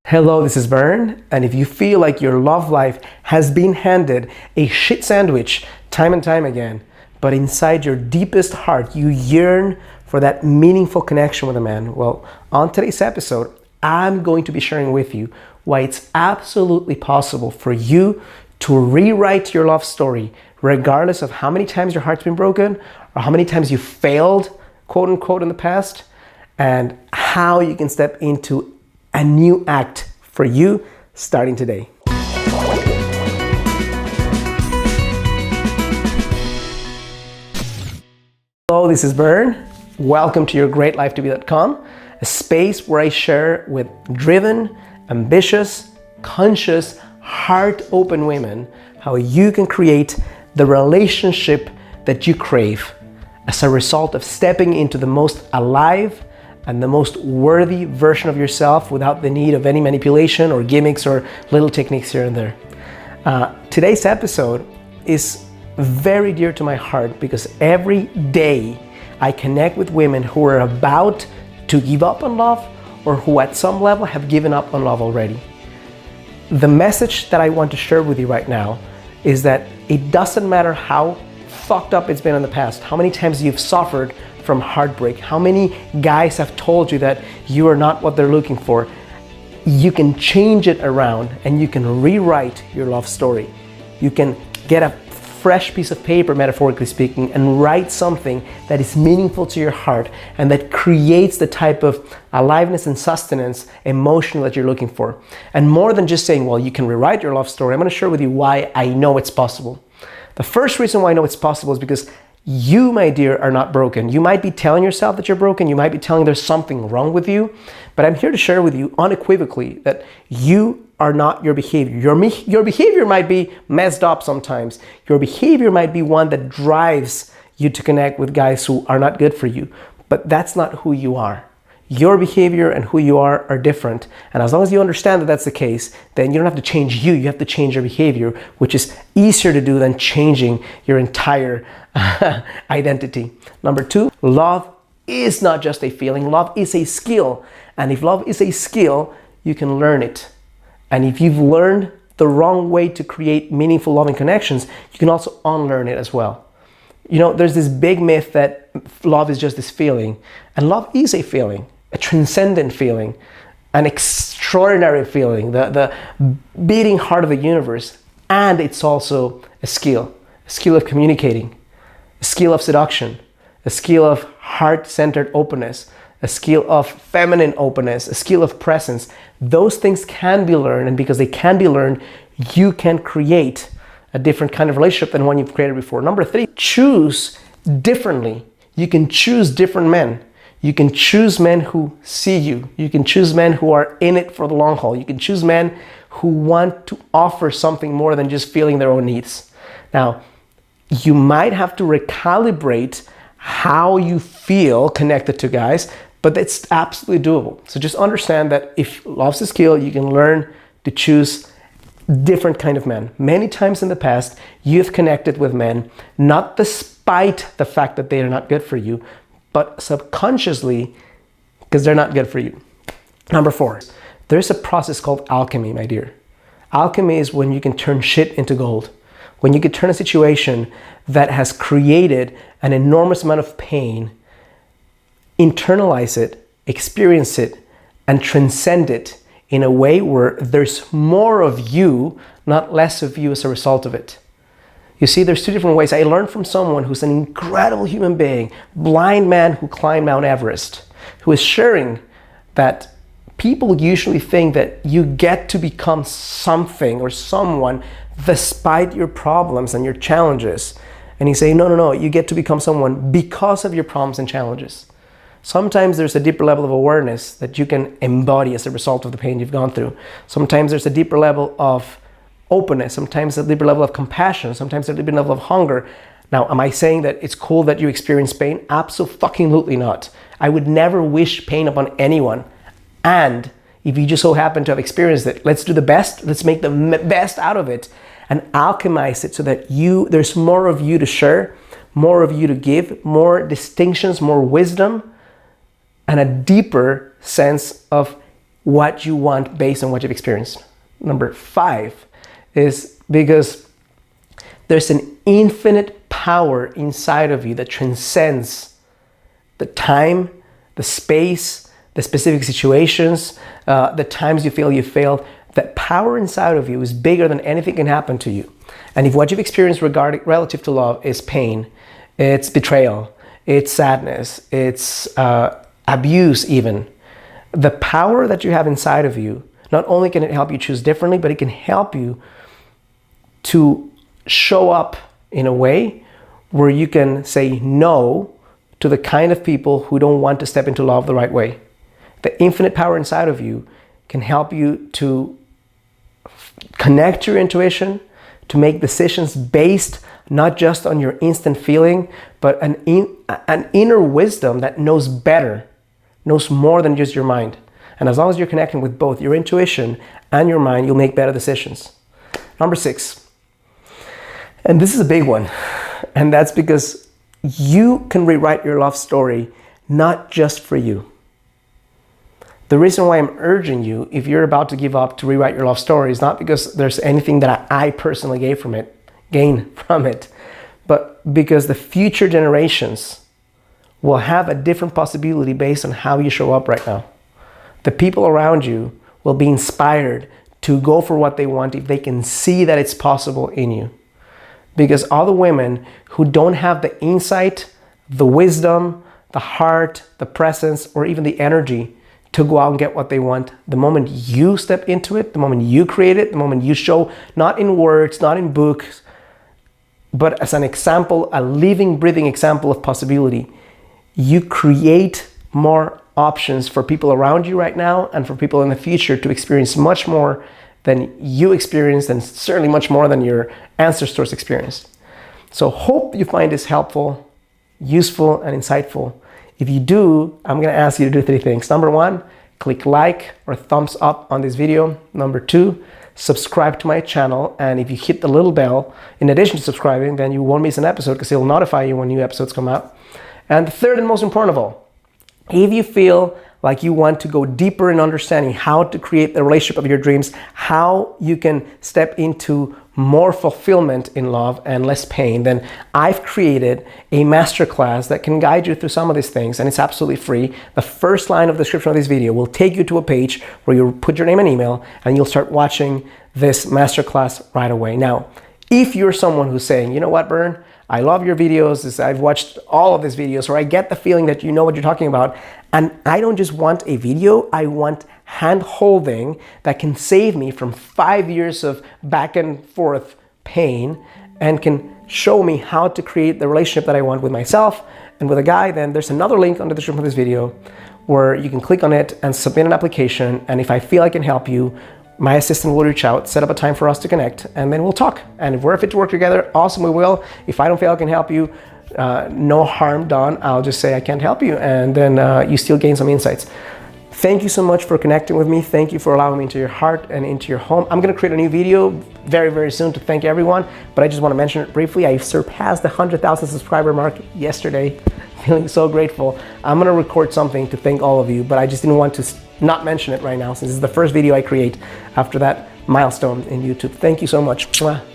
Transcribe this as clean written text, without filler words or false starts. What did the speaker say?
Hello, this is Vern, and if you feel like your love life has been handed a shit sandwich time and time again, but inside your deepest heart you yearn for that meaningful connection with a man, well, on today's episode, I'm going to be sharing with you why it's absolutely possible for you to rewrite your love story, regardless of how many times your heart's been broken or how many times you failed, quote unquote, in the past, and how you can step into a new act for you starting today. Hello, this is Vern. Welcome to yourgreatlifetobe.com, a space where I share with driven, ambitious, conscious, heart-open women how you can create the relationship that you crave as a result of stepping into the most alive and the most worthy version of yourself without the need of any manipulation or gimmicks or little techniques here and there. Today's episode is very dear to my heart because every day I connect with women who are about to give up on love or who at some level have given up on love already. The message that I want to share with you right now is that it doesn't matter how fucked up it's been in the past, how many times you've suffered from heartbreak, how many guys have told you that you are not what they're looking for. You can change it around and you can rewrite your love story. You can get a fresh piece of paper, metaphorically speaking, and write something that is meaningful to your heart and that creates the type of aliveness and sustenance emotion that you're looking for. And more than just saying, well, you can rewrite your love story, I'm going to share with you why I know it's possible. The first reason why I know it's possible is because you, my dear, are not broken. You might be telling yourself that you're broken. You might be telling there's something wrong with you. But I'm here to share with you unequivocally that you are not your behavior. Your behavior might be messed up sometimes. Your behavior might be one that drives you to connect with guys who are not good for you. But that's not who you are. Your behavior and who you are different. And as long as you understand that that's the case, then you don't have to change you. You have to change your behavior, which is easier to do than changing your entire identity. Number two, love is not just a feeling. Love is a skill. And if love is a skill, you can learn it. And if you've learned the wrong way to create meaningful loving connections, you can also unlearn it as well. You know, there's this big myth that love is just this feeling. And love is a feeling, a transcendent feeling, an extraordinary feeling, the beating heart of the universe. And it's also a skill of communicating, a skill of seduction, a skill of heart-centered openness, a skill of feminine openness, a skill of presence. Those things can be learned, and because they can be learned, you can create a different kind of relationship than one you've created before. Number three, choose differently. You can choose different men. You can choose men who see you. You can choose men who are in it for the long haul. You can choose men who want to offer something more than just feeling their own needs. Now, you might have to recalibrate how you feel connected to guys, but it's absolutely doable. So just understand that if love's a skill, you can learn to choose different kind of men. Many times in the past, you've connected with men, not despite the fact that they are not good for you, but subconsciously because they're not good for you. Number four, there's a process called alchemy, my dear. Alchemy is when you can turn shit into gold. When you can turn a situation that has created an enormous amount of pain, internalize it, experience it, and transcend it in a way where there's more of you, not less of you as a result of it. You see, there's two different ways. I learned from someone who's an incredible human being, blind man who climbed Mount Everest, who is sharing that people usually think that you get to become something or someone despite your problems and your challenges. And he's saying, no, you get to become someone because of your problems and challenges. Sometimes there's a deeper level of awareness that you can embody as a result of the pain you've gone through. Sometimes there's a deeper level of openness. Sometimes a deeper level of compassion. Sometimes a deeper level of hunger. Now, am I saying that it's cool that you experience pain? Absolutely not. I would never wish pain upon anyone. And if you just so happen to have experienced it, let's do the best. Let's make the best out of it and alchemize it so that there's more of you to share, more of you to give, more distinctions, more wisdom, and a deeper sense of what you want based on what you've experienced. Number 5 is because there's an infinite power inside of you that transcends the time, the space, the specific situations, the times you feel you failed. That power inside of you is bigger than anything can happen to you. And if what you've experienced relative to love is pain, it's betrayal, it's sadness, it's abuse even, the power that you have inside of you, not only can it help you choose differently, but it can help you to show up in a way where you can say no to the kind of people who don't want to step into love the right way. The infinite power inside of you can help you to connect your intuition, to make decisions based not just on your instant feeling, but an inner wisdom that knows better, knows more than just your mind. And as long as you're connecting with both your intuition and your mind, you'll make better decisions. Number 6, and this is a big one, and that's because you can rewrite your love story not just for you. The reason why I'm urging you, if you're about to give up, to rewrite your love story is not because there's anything that I personally gain from it, but because the future generations will have a different possibility based on how you show up right now. The people around you will be inspired to go for what they want if they can see that it's possible in you. Because all the women who don't have the insight, the wisdom, the heart, the presence, or even the energy to go out and get what they want, the moment you step into it, the moment you create it, the moment you show, not in words, not in books, but as an example, a living, breathing example of possibility, you create more options for people around you right now and for people in the future to experience much more than you experienced, and certainly much more than your ancestors experienced. So hope you find this helpful, useful, and insightful. If you do, I'm gonna ask you to do 3 things. Number 1, click like or thumbs up on this video. Number 2, subscribe to my channel. And if you hit the little bell, in addition to subscribing, then you won't miss an episode because it'll notify you when new episodes come out. And the third and most important of all, if you feel like you want to go deeper in understanding how to create the relationship of your dreams, how you can step into more fulfillment in love and less pain, then I've created a masterclass that can guide you through some of these things, and it's absolutely free. The first line of the description of this video will take you to a page where you put your name and email, and you'll start watching this masterclass right away. Now, if you're someone who's saying, you know what, Bern, I love your videos, I've watched all of these videos, or I get the feeling that you know what you're talking about, and I don't just want a video, I want hand-holding that can save me from 5 years of back and forth pain and can show me how to create the relationship that I want with myself and with a guy, then there's another link under the description of this video where you can click on it and submit an application, and if I feel I can help you, my assistant will reach out, set up a time for us to connect, and then we'll talk. And if we're fit to work together, awesome, we will. If I don't feel I can help you, no harm done. I'll just say I can't help you, and then you still gain some insights. Thank you so much for connecting with me. Thank you for allowing me into your heart and into your home. I'm gonna create a new video very, very soon to thank everyone, but I just wanna mention it briefly. I surpassed the 100,000 subscriber mark yesterday. Feeling so grateful. I'm gonna record something to thank all of you, but I just didn't want to not mention it right now since this is the first video I create after that milestone in YouTube. Thank you so much. Mwah.